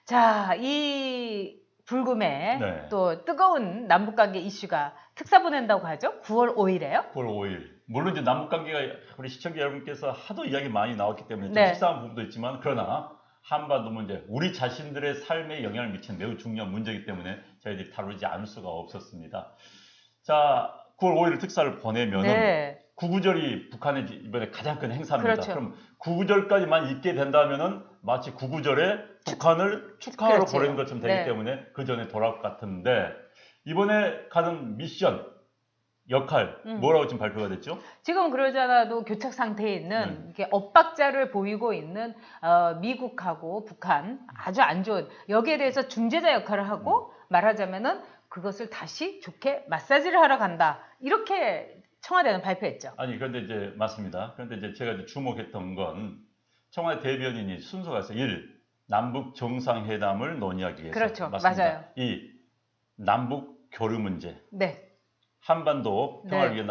자, 이 불금에 네. 또 뜨거운 남북관계 이슈가 특사 보낸다고 하죠? 9월 5일에요? 9월 5일. 물론 이제 남북관계가 우리 시청자 여러분께서 하도 이야기 많이 나왔기 때문에 좀 네. 식상한 부분도 있지만, 그러나 한반도 문제, 우리 자신들의 삶에 영향을 미치는 매우 중요한 문제이기 때문에 저희들이 다루지 않을 수가 없었습니다. 자, 9월 5일 특사를 보내면은 네. 구구절이 북한의 이번에 가장 큰 행사입니다. 그렇죠. 그럼 구구절까지만 있게 된다면은 마치 구구절에 북한을 축하하러 그렇지요. 보내는 것처럼 되기 네. 때문에 그 전에 돌아올 것 같은데, 이번에 가는 미션, 역할 뭐라고 지금 발표가 됐죠? 지금 그러잖아도 교착 상태에 있는 이렇게 엇박자를 보이고 있는 미국하고 북한 아주 안 좋은 여기에 대해서 중재자 역할을 하고 말하자면은 그것을 다시 좋게 마사지를 하러 간다. 이렇게 청와대는 발표했죠. 아니, 그런데 이제 맞습니다. 그런데 이제 제가 이제 주목했던 건 청와대 대변인이 순서가 있어요. 1. 남북 정상회담을 논의하기 위해서. 그렇죠. 맞습니다. 맞아요. 2. 남북 교류 문제. 네. 한반도 평화를 네. 위해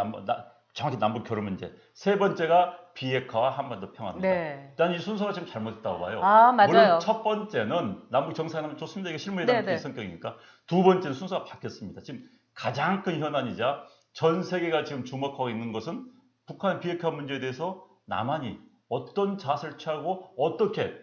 정확히 남북 교류 문제. 세 번째가 비핵화와 한반도 평화입니다. 네. 일단 이 순서가 지금 잘못됐다고 봐요. 아, 맞아요. 물론 첫 번째는 남북 정상회담은 좋습니다. 이게 실무회담의 네네. 성격이니까. 두 번째는 순서가 바뀌었습니다. 지금 가장 큰 현안이자 전 세계가 지금 주목하고 있는 것은 북한 비핵화 문제에 대해서 남한이 어떤 자세를 취하고 어떻게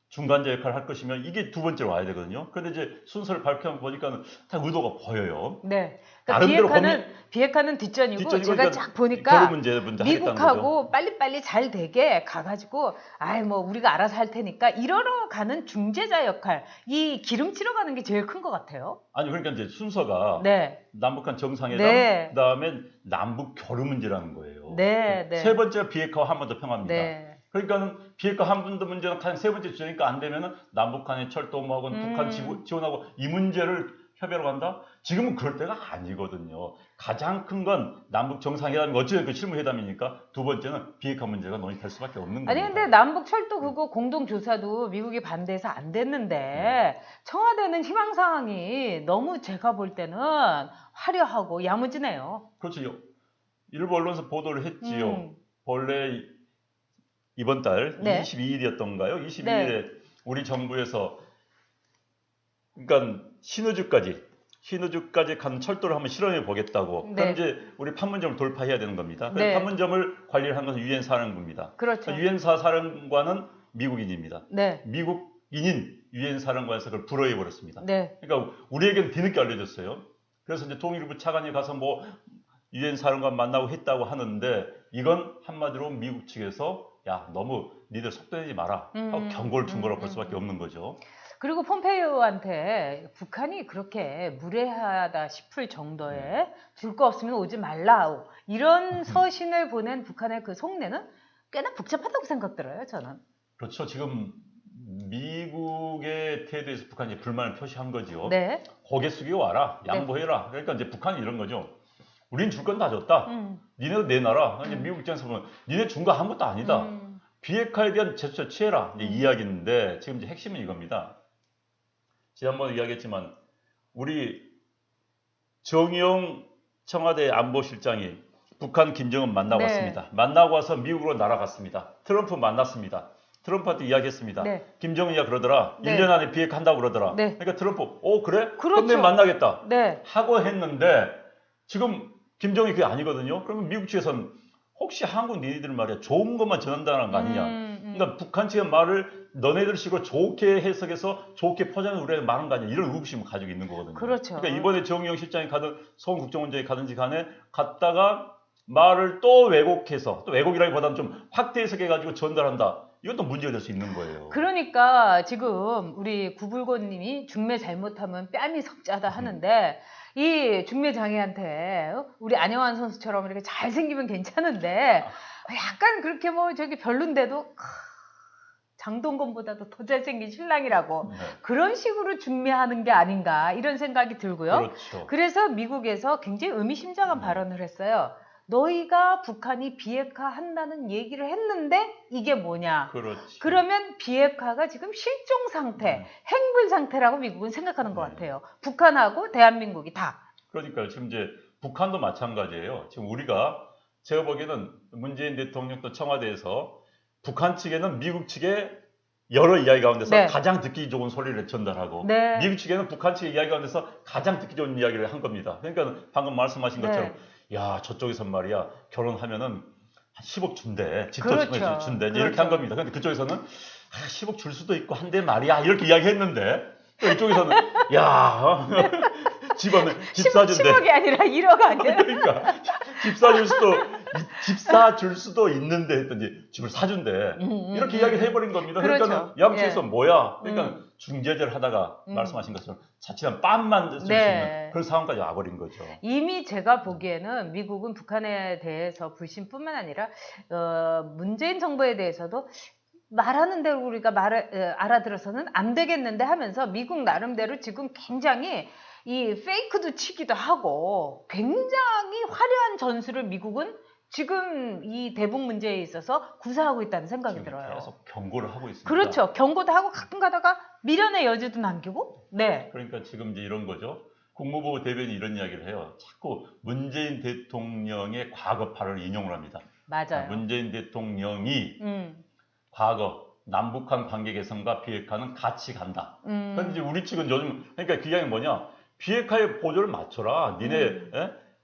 중간자 역할을 할 것이며, 이게 두 번째로 와야 되거든요. 그런데 이제 순서를 발표하고 보니까 다 의도가 보여요. 네. 그러니까 나름대로 비핵화는 뒷전이고 뒷전이고 제가 그러니까 쫙 보니까 교류 문제 하겠다는 거죠. 미국하고 빨리빨리 잘 되게 가가지고 아이 뭐 우리가 알아서 할 테니까 이러러 가는 중재자 역할, 이 기름칠러 가는 게 제일 큰 것 같아요. 아니, 그러니까 이제 순서가 네. 남북한 정상회담, 네. 그다음에 남북 교류 문제라는 거예요. 네, 네. 세 번째가 비핵화와 한반도 평화입니다. 네. 그러니까는 비핵화 한반도 문제는 가장 세 번째 주제니까 안 되면은 남북한의 철도모하고 북한 지원하고 이 문제를 협의하러 간다? 지금은 그럴 때가 아니거든요. 가장 큰 건 남북 정상회담이 어찌됐든 그 실무회담이니까, 두 번째는 비핵화 문제가 논의될 수밖에 없는 겁니다. 아니 근데 남북 철도 그거 공동 조사도 미국이 반대해서 안 됐는데 청와대는 희망 사항이 너무 제가 볼 때는 화려하고 야무지네요. 그렇죠. 일부 언론에서 보도를 했지요. 본래 이번 달 네. 22일이었던가요? 22일에 네. 우리 정부에서 그러니까 신의주까지 간 철도를 한번 실험해 보겠다고. 네. 그럼 이제 우리 판문점을 돌파해야 되는 겁니다. 그래서 네. 판문점을 관리를 한 것은 유엔 사령부입니다. 그렇죠. 유엔 사령관은 미국인입니다. 네. 미국인인 유엔 사령관에서 그걸 불허해 버렸습니다. 네. 그러니까 우리에게는 뒤늦게 알려졌어요. 그래서 이제 통일부 차관이 가서 뭐 유엔 사령관 만나고 했다고 하는데, 이건 한마디로 미국 측에서 야, 너무 니들 속도내지 마라 하고 경고를 준 거라고 볼 수밖에 없는 거죠. 그리고 폼페이오한테 북한이 그렇게 무례하다 싶을 정도의 줄 거 없으면 오지 말라 이런 서신을 보낸 북한의 그 속내는 꽤나 복잡하다고 생각 들어요, 저는. 그렇죠. 지금 미국의 태도에서 북한이 불만을 표시한 거죠. 네. 고개 숙이고 와라, 양보해라. 그러니까 이제 북한이 이런 거죠. 우린 줄 건 다 줬다. 니네도 내놔라. 이제 미국 입장에서 보면 니네 준 거 아무것도 아니다. 비핵화에 대한 제스처 취해라. 이제 이야기인데, 지금 이제 핵심은 이겁니다. 지난번에 이야기했지만 우리 정의용 청와대 안보실장이 북한 김정은 만나고 왔습니다. 만나고 와서 미국으로 날아갔습니다. 트럼프 만났습니다. 트럼프한테 이야기했습니다. 네. 김정은이가 그러더라. 네. 1년 안에 비핵화한다고 그러더라. 네. 그러니까 트럼프 그래? 그렇죠. 그럼 내일 만나겠다. 네. 하고 했는데, 지금 김정은이 그게 아니거든요. 그러면 미국 측에서는 혹시 한국 니네들 말이야 좋은 것만 전한다는 거 아니냐. 그러니까 북한 측의 말을 너네들 식으로 좋게 해석해서 좋게 포장해서 우리에게 말한 거 아니야. 이런 의구심을 가지고 있는 거거든요. 그렇죠. 그러니까 이번에 정의용 실장이 가든 송 국정원장이 가든지 간에 갔다가 말을 또 왜곡해서, 또 왜곡이라기보다는 좀 확대 해석해가지고 전달한다. 이것도 문제가 될 수 있는 거예요. 그러니까 지금 우리 구불곤님이 중매 잘못하면 뺨이 석자다 하는데, 이 중매 장애한테 우리 안영환 선수처럼 이렇게 잘생기면 괜찮은데 약간 그렇게 뭐 저기 별론데도 장동건보다도 더 잘생긴 신랑이라고 그런 식으로 중매하는 게 아닌가 이런 생각이 들고요. 그렇죠. 그래서 미국에서 굉장히 의미심장한 발언을 했어요. 너희가 북한이 비핵화한다는 얘기를 했는데 이게 뭐냐. 그렇지. 그러면 비핵화가 지금 실종 상태, 행불 상태라고 미국은 생각하는 것 같아요. 북한하고 대한민국이 다. 그러니까 지금 이제 북한도 마찬가지예요. 지금 우리가 제가 보기에는 문재인 대통령도 청와대에서 북한 측에는 미국 측에 여러 이야기 가운데서 네. 가장 듣기 좋은 소리를 전달하고 네. 미국 측에는 북한 측의 이야기 가운데서 가장 듣기 좋은 이야기를 한 겁니다. 그러니까 방금 말씀하신 네. 것처럼 야 저쪽에선 말이야 결혼하면은 한 10억 준대 집도 그렇죠. 준대 이제 그렇죠. 이렇게 한 겁니다. 근데 그쪽에서는 10억 줄 수도 있고 한데 말이야 이렇게 이야기했는데 또 이쪽에서는 야 집안을 집 사준대. 10억이 아니라 1억 아니야? 그러니까 집 사줄 수도 있는데 했더니 집을 사준대. 이렇게 이야기를 해버린 겁니다. 그렇죠. 그러니까 양쪽에서 예. 뭐야? 그러니까 중재제를 하다가 말씀하신 것처럼 자칫한 빤만 쓸 수 네. 있는 그런 상황까지 와버린 거죠. 이미 제가 보기에는 미국은 북한에 대해서 불신뿐만 아니라 문재인 정부에 대해서도 말하는 대로 우리가 알아들어서는 안 되겠는데 하면서 미국 나름대로 지금 굉장히 이 페이크도 치기도 하고 굉장히 화려한 전술을 미국은 지금 이 대북 문제에 있어서 구사하고 있다는 생각이 들어요. 계속 경고를 하고 있습니다. 그렇죠. 경고도 하고 가끔 가다가 미련의 여지도 남기고. 네. 그러니까 지금 이제 이런 거죠. 국무부 대변인이 이런 이야기를 해요. 자꾸 문재인 대통령의 과거파를 인용을 합니다. 맞아요. 문재인 대통령이 과거 남북한 관계 개선과 비핵화는 같이 간다. 그런데 이제 우리 측은 요즘 그러니까 그 이야기는 뭐냐? 비핵화의 보조를 맞춰라. 니네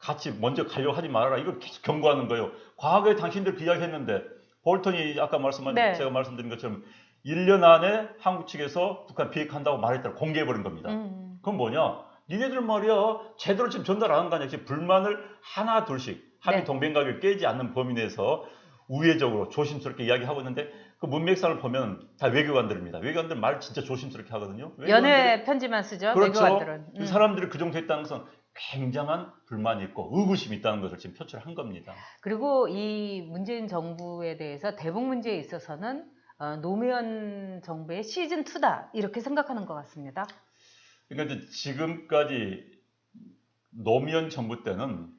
같이 먼저 가려고 하지 말아라. 이걸 계속 경고하는 거예요. 과거에 당신들 그 이야기 했는데 볼턴이 아까 네. 제가 말씀드린 것처럼 1년 안에 한국 측에서 북한 비핵화한다고 말했다고 공개해버린 겁니다. 그건 뭐냐? 니네들 말이야 제대로 지금 전달 안 한 거 아니야. 지금 불만을 하나 둘씩 합의 네. 동맹각을 깨지 않는 범위 내에서 우회적으로 조심스럽게 이야기하고 있는데 그 문맥상을 보면 다 외교관들입니다. 외교관들 말 진짜 조심스럽게 하거든요. 연애 편지만 쓰죠. 그렇죠. 외교관들은. 이 사람들이 그 정도 했다는 것은 굉장한 불만이 있고 의구심이 있다는 것을 지금 표출한 겁니다. 그리고 이 문재인 정부에 대해서 대북 문제에 있어서는 노무현 정부의 시즌 2다 이렇게 생각하는 것 같습니다. 그러니까 이제 지금까지 노무현 정부 때는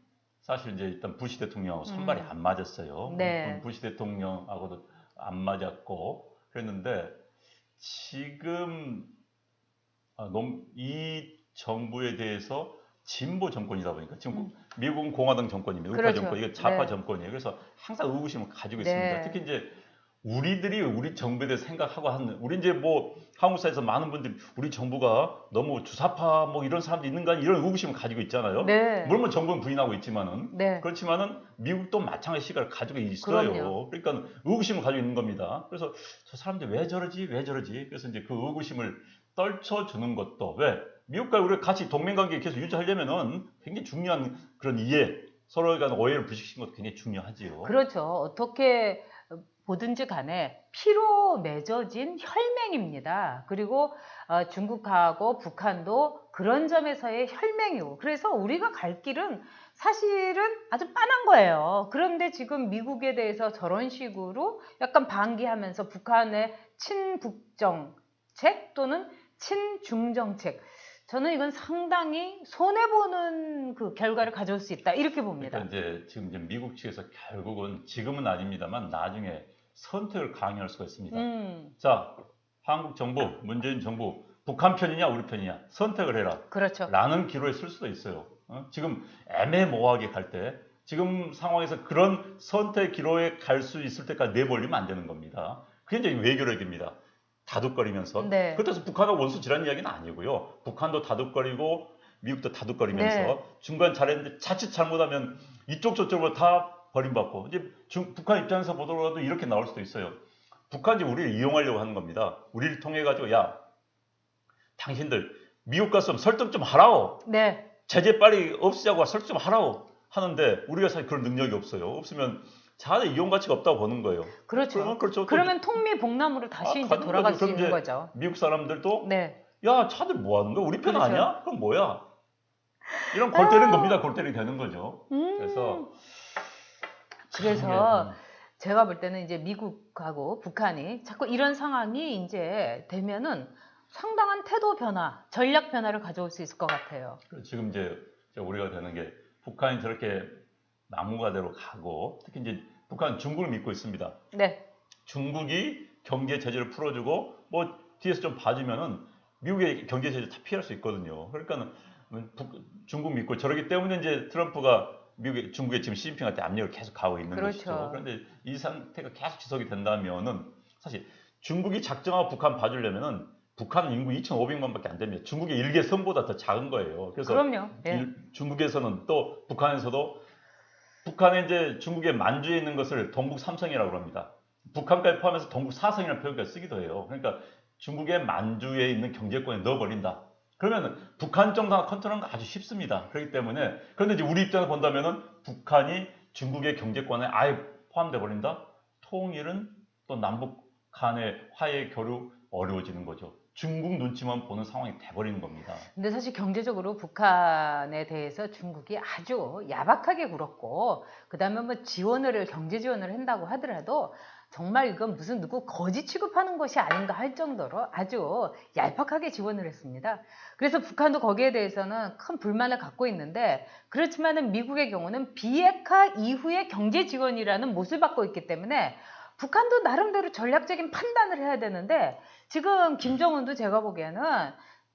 사실 이제 일단 부시 대통령하고 손발이 안 맞았어요. 네. 부시 대통령하고도 안 맞았고 그랬는데 지금 이 정부에 대해서 진보 정권이다 보니까 지금 미국은 공화당 정권입니다. 우파 그렇죠. 정권, 이게 좌파 네. 정권이에요. 그래서 항상 의구심을 가지고 네. 있습니다. 특히 이제 우리들이 우리 정부에 대해서 생각하고 하는 우리 이제 뭐 한국 사회에서 많은 분들이 우리 정부가 너무 주사파 뭐 이런 사람도 있는가 이런 의구심을 가지고 있잖아요. 네. 물론 정부는 부인하고 있지만은 네. 그렇지만은 미국도 마찬가지 시각을 가지고 있어요. 그럼요. 그러니까 의구심을 가지고 있는 겁니다. 그래서 저 사람들 왜 저러지? 그래서 이제 그 의구심을 떨쳐주는 것도 왜 미국과 우리가 같이 동맹관계 계속 유지하려면은 굉장히 중요한 그런 이해, 서로에 대한 오해를 부식시키는 것도 굉장히 중요하지요. 그렇죠. 어떻게 보든지 간에 피로 맺어진 혈맹입니다. 그리고 중국하고 북한도 그런 점에서의 혈맹이고 그래서 우리가 갈 길은 사실은 아주 빤한 거예요. 그런데 지금 미국에 대해서 저런 식으로 약간 반기하면서 북한의 친북정책 또는 친중정책 저는 이건 상당히 손해보는 그 결과를 가져올 수 있다 이렇게 봅니다. 그러니까 이제 지금 이제 미국 측에서 결국은 지금은 아닙니다만 나중에 선택을 강요할 수가 있습니다. 자, 한국 정부, 문재인 정부, 북한 편이냐 우리 편이냐 선택을 해라. 그렇죠. 라는 기로에 쓸 수도 있어요. 지금 애매모호하게 갈 때 지금 상황에서 그런 선택 기로에 갈 수 있을 때까지 내몰리면 안 되는 겁니다. 그게 이제 외교력입니다. 다독거리면서. 네. 그렇다고 해서 북한하고 원수지라는 이야기는 아니고요. 북한도 다독거리고 미국도 다독거리면서 네. 중간 잘했는데 자칫 잘못하면 이쪽 저쪽으로 다 버림받고 이제 북한 입장에서 보더라도 이렇게 나올 수도 있어요. 북한이 우리를 이용하려고 하는 겁니다. 우리를 통해 가지고 야 당신들 미국 가서 설득 좀 하라오. 네. 제재 빨리 없애자고 설득 좀 하라오 하는데 우리가 사실 그런 능력이 없어요. 없으면 자네 이용 가치가 없다고 보는 거예요. 그렇죠. 그렇죠. 그러면 통미봉남으로 다시 이제 가는 돌아갈 거죠. 수 그럼 있는 이제 거죠. 미국 사람들도 네. 야 자들 뭐 하는 거야? 우리 편 그렇죠. 아니야? 그럼 뭐야? 이런 골 때리는 겁니다. 골 때리게 되는 거죠. 그래서 제가 볼 때는 이제 미국하고 북한이 자꾸 이런 상황이 이제 되면은 상당한 태도 변화, 전략 변화를 가져올 수 있을 것 같아요. 지금 이제 우리가 되는 게 북한이 저렇게 막무가내로 가고 특히 이제 북한 중국을 믿고 있습니다. 네. 중국이 경제 제재를 풀어주고 뭐 뒤에서 좀 봐주면은 미국의 경제 제재 다 피할 수 있거든요. 그러니까 중국 믿고 저러기 때문에 이제 트럼프가 중국에 지금 시진핑한테 압력을 계속 가하고 있는 그렇죠. 것이죠. 그런데 이 상태가 계속 지속이 된다면은 사실 중국이 작정하고 북한 봐주려면은 북한은 인구 2,500만밖에 안 됩니다. 중국의 일개 섬보다 더 작은 거예요. 그래서 그럼요. 예. 중국에서는 또 북한에서도 북한에 이제 중국의 만주에 있는 것을 동북 삼성이라고 합니다. 북한까지 포함해서 동북 사성이라는 표현까지 쓰기도 해요. 그러니까 중국의 만주에 있는 경제권에 넣어버린다. 그러면 북한 정도가 컨트롤하는 거 아주 쉽습니다. 그렇기 때문에 그런데 이제 우리 입장에서 본다면은 북한이 중국의 경제권에 아예 포함돼 버린다. 통일은 또 남북 간의 화해 교류 어려워지는 거죠. 중국 눈치만 보는 상황이 돼버리는 겁니다. 근데 사실 경제적으로 북한에 대해서 중국이 아주 야박하게 굴었고, 그 다음에 뭐 경제 지원을 한다고 하더라도 정말 이건 무슨 누구 거지 취급하는 것이 아닌가 할 정도로 아주 얄팍하게 지원을 했습니다. 그래서 북한도 거기에 대해서는 큰 불만을 갖고 있는데, 그렇지만은 미국의 경우는 비핵화 이후의 경제 지원이라는 못을 받고 있기 때문에 북한도 나름대로 전략적인 판단을 해야 되는데, 지금 김정은도 제가 보기에는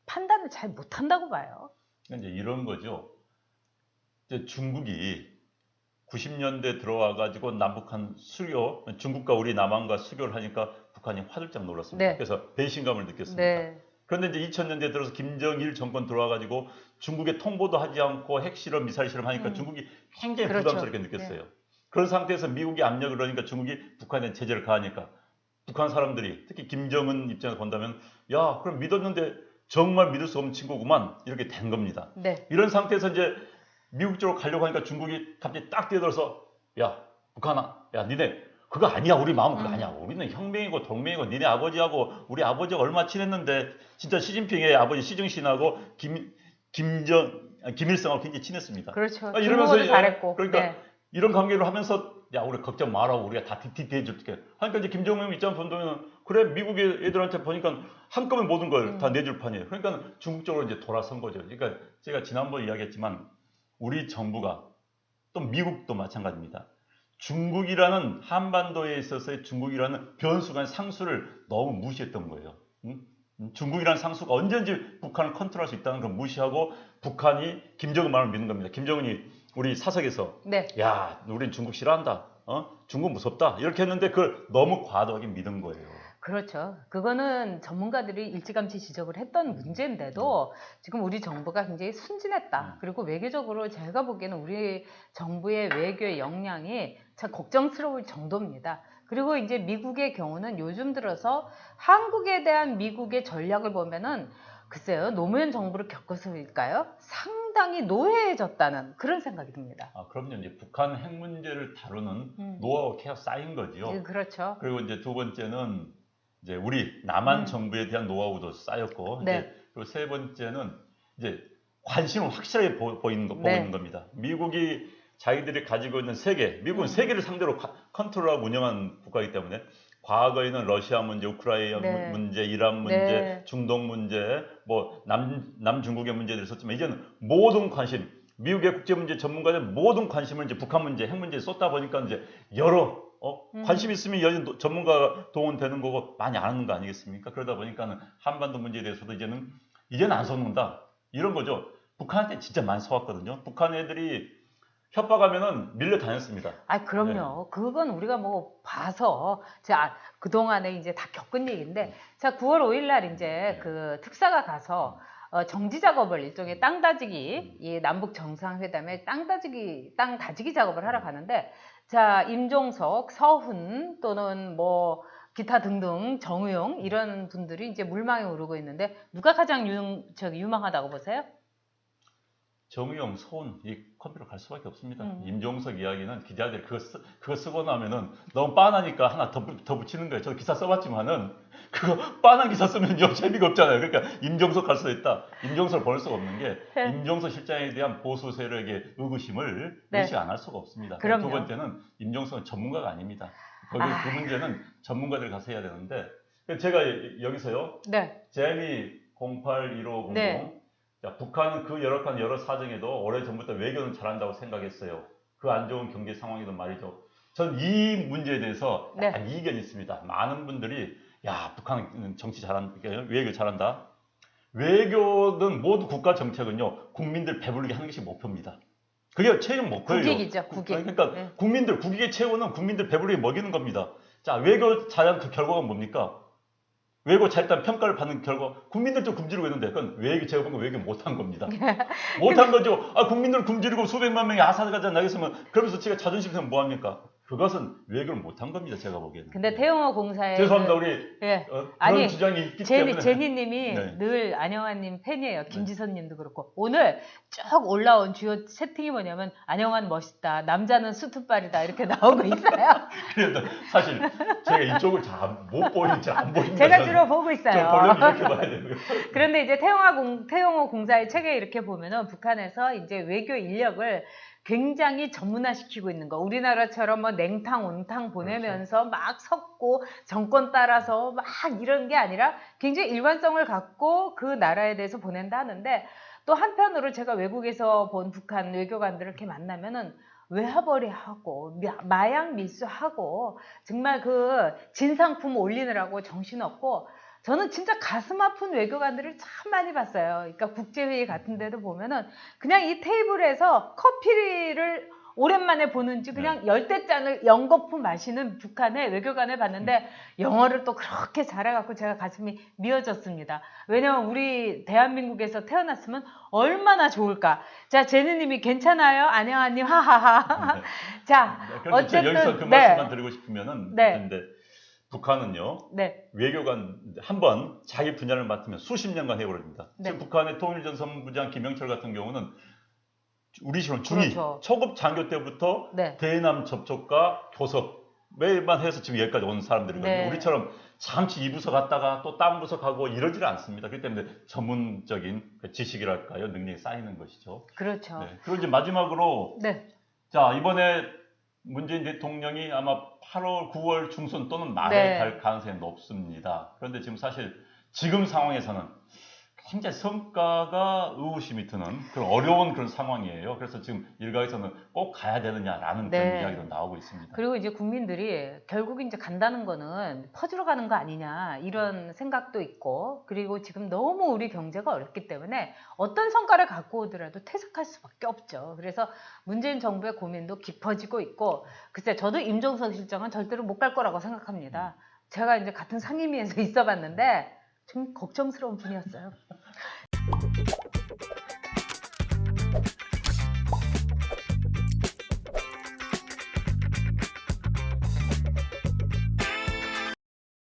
판단을 잘 못한다고 봐요. 이제 이런 거죠. 이제 중국이 90년대 들어와가지고 남북한 수교, 중국과 우리 남한과 수교를 하니까 북한이 화들짝 놀랐습니다. 네. 그래서 배신감을 느꼈습니다. 네. 그런데 이제 2000년대 들어서 김정일 정권 들어와가지고 중국에 통보도 하지 않고 핵실험, 미사일 실험 하니까 중국이 굉장히 그렇죠. 부담스럽게 느꼈어요. 그런 상태에서 미국이 압력을 넣으니까 중국이 북한에 대한 제재를 가하니까 북한 사람들이 특히 김정은 입장에서 본다면 야 그럼 믿었는데 정말 믿을 수 없는 친구구만 이렇게 된 겁니다. 네. 이런 상태에서 이제 미국 쪽으로 가려고 하니까 중국이 갑자기 딱 뛰어들어서 야 북한아 야 니네 그거 아니야 우리 마음은 그거 아니야 우리는 혁명이고 동맹이고 니네 아버지하고 우리 아버지가 얼마 친했는데 진짜 시진핑의 아버지 시중신하고 김일성하고 굉장히 친했습니다. 그렇죠. 이러면서 잘했고. 그러니까 네. 이런 관계를 하면서 야 우리 걱정 마라 우리가 다 뒤에 줄게 하니까 이제 김정은 입장 본다면 그래 미국의 애들한테 보니까 한꺼번에 모든 걸 다 내줄 판이에요. 그러니까 중국 쪽으로 이제 돌아선 거죠. 그러니까 제가 지난번에 이야기했지만 우리 정부가 또 미국도 마찬가지입니다. 중국이라는 한반도에 있어서의 중국이라는 변수가 상수를 너무 무시했던 거예요. 중국이라는 상수가 언제든지 북한을 컨트롤할 수 있다는 걸 무시하고 북한이 김정은 말을 믿는 겁니다. 김정은이 우리 사석에서 네. 야 우린 중국 싫어한다. 중국 무섭다. 이렇게 했는데 그걸 너무 과도하게 믿은 거예요. 그렇죠. 그거는 전문가들이 일찌감치 지적을 했던 문제인데도 지금 우리 정부가 굉장히 순진했다. 그리고 외교적으로 제가 보기에는 우리 정부의 외교의 역량이 참 걱정스러울 정도입니다. 그리고 이제 미국의 경우는 요즘 들어서 한국에 대한 미국의 전략을 보면은 글쎄요, 노무현 정부를 겪어서일까요? 상당히 노회해졌다는 그런 생각이 듭니다. 그럼요. 이제 북한 핵 문제를 다루는 노하우가 계속 쌓인 거죠. 그렇죠. 그리고 이제 두 번째는 이제 우리 남한 정부에 대한 노하우도 쌓였고, 네. 이제 그리고 세 번째는 이제 관심을 확실하게 보고 있는 겁니다. 미국이 자기들이 가지고 있는 세계, 미국은 세계를 상대로 컨트롤하고 운영하는 국가이기 때문에 과거에는 러시아 문제, 우크라이나 문제, 이란 문제, 중동 문제, 뭐 남중국의 문제들이 있었지만 이제는 모든 관심, 미국의 국제 문제 전문가들 모든 관심을 이제 북한 문제, 핵 문제에 쏟다 보니까 이제 여러 관심 있으면 여전 전문가가 동원되는 거고 많이 아는 거 아니겠습니까? 그러다 보니까는 한반도 문제에 대해서도 이제는 안 속는다 이런 거죠. 북한한테 진짜 많이 속았거든요. 북한 애들이 협박하면은 밀려 다녔습니다. 그럼요. 그건 우리가 뭐 봐서 그동안에 이제 다 겪은 얘기인데, 자, 9월 5일 날 이제 그 특사가 가서 정지 작업을 일종의 땅 다지기, 이 남북 정상회담의 땅 다지기 작업을 하러 가는데, 자, 임종석, 서훈 또는 뭐 기타 등등 정우영 이런 분들이 이제 물망에 오르고 있는데 누가 가장 유망하다고 보세요? 정우영, 서훈 이 컴퓨터 갈 수밖에 없습니다. 임종석 이야기는 기자들이 그거 쓰고 나면은 너무 빤하니까 하나 더 붙이는 거예요. 저도 기사 써봤지만은 그거 빤한 기사 쓰면요 재미가 없잖아요. 그러니까 임종석 갈 수도 있다. 임종석을 볼 수가 없는 게 임종석 실장에 대한 보수 세력의 의구심을 의식 안 할 수가 없습니다. 그럼요. 두 번째는 임종석은 전문가가 아닙니다. 그 문제는 전문가들이 가서 해야 되는데 제가 여기서요. 제미 081500 자, 북한은 그 여러 사정에도 오래전부터 외교는 잘한다고 생각했어요. 그 안 좋은 경제 상황에도 말이죠. 전 이 문제에 대해서 약간 이견이 있습니다. 많은 분들이 야 북한은 정치 잘한다, 외교 잘한다. 외교는 모두 국가 정책은요 국민들 배부르게 하는 것이 목표입니다. 그게 최종 목표예요. 국익이죠, 국익. 그러니까 네. 국익의 최고는 국민들 배부르게 먹이는 겁니다. 자, 외교 잘한 그 결과가 뭡니까? 외고 잘했다는 평가를 받는 결과 국민들도 굶주리고 있는데 그건 외교 제가 보면 외교 못한 겁니다. 못한 거죠. 아, 국민들 굶주리고 수백만 명이 아사가자 나겠으면 그러면서 제가 자존심 상하면 뭐합니까? 그것은 외교를 못한 겁니다. 제가 보기에는. 근데 태영호 공사에 죄송합니다. 우리 예. 그런 아니, 주장이 있기 때문에 제니님이 네. 늘 안영환님 팬이에요. 김지선님도 그렇고 오늘 쭉 올라온 주요 채팅이 뭐냐면 안영환 멋있다. 남자는 수트빨이다. 이렇게 나오고 있어요. 그래도 사실 제가 이쪽을 잘 못 보이지 안 보입니다. 제가 주로 보고 좀 있어요. 보려면 이렇게 봐야 되고요. 그런데 이제 태영호 공사의 책에 이렇게 보면은 북한에서 이제 외교 인력을 굉장히 전문화시키고 있는 거. 우리나라처럼 뭐 냉탕, 온탕 보내면서 막 섞고 정권 따라서 막 이런 게 아니라 굉장히 일관성을 갖고 그 나라에 대해서 보낸다 하는데 또 한편으로 제가 외국에서 본 북한 외교관들을 이렇게 만나면은 외화벌이 하고 마약 밀수하고 정말 그 진상품 올리느라고 정신없고 저는 진짜 가슴 아픈 외교관들을 참 많이 봤어요. 그러니까 국제회의 같은 데도 보면은 그냥 이 테이블에서 커피를 오랜만에 보는지 그냥 열대잔을 연거푸 마시는 북한의 외교관을 봤는데 영어를 또 그렇게 잘해갖고 제가 가슴이 미어졌습니다. 왜냐면 우리 대한민국에서 태어났으면 얼마나 좋을까. 자, 제니님이 괜찮아요? 안녕하님 하하하. 자, 그런데 제가 어쨌든 여기서 그 말씀만 드리고 싶으면은 근데 북한은요 네. 외교관 한번 자기 분야를 맡으면 수십 년간 해버립니다. 네. 지금 북한의 통일전선부장 김영철 같은 경우는 우리 시론 중2 그렇죠. 초급 장교 때부터 네. 대남 접촉과 교섭만 해서 지금 여기까지 온 사람들이거든요. 네. 우리처럼 잠시 이 부서 갔다가 또 다른 부서 가고 이러지를 않습니다. 그렇기 때문에 전문적인 지식이랄까요 능력이 쌓이는 것이죠. 그렇죠. 네. 그리고 이제 마지막으로 네. 자 이번에 문재인 대통령이 아마 8월, 9월 중순 또는 말에 네. 갈 가능성이 높습니다. 그런데 지금 사실 지금 상황에서는 굉장히 성과가 의구심이 드는 그런 어려운 그런 상황이에요. 그래서 지금 일각에서는 꼭 가야 되느냐라는 네. 그런 이야기도 나오고 있습니다. 그리고 이제 국민들이 결국 이제 간다는 거는 퍼주러 가는 거 아니냐 이런 생각도 있고 그리고 지금 너무 우리 경제가 어렵기 때문에 어떤 성과를 갖고 오더라도 퇴색할 수밖에 없죠. 그래서 문재인 정부의 고민도 깊어지고 있고 글쎄 저도 임종석 실장은 절대로 못 갈 거라고 생각합니다. 제가 이제 같은 상임위에서 있어 봤는데 좀 걱정스러운 분이었어요.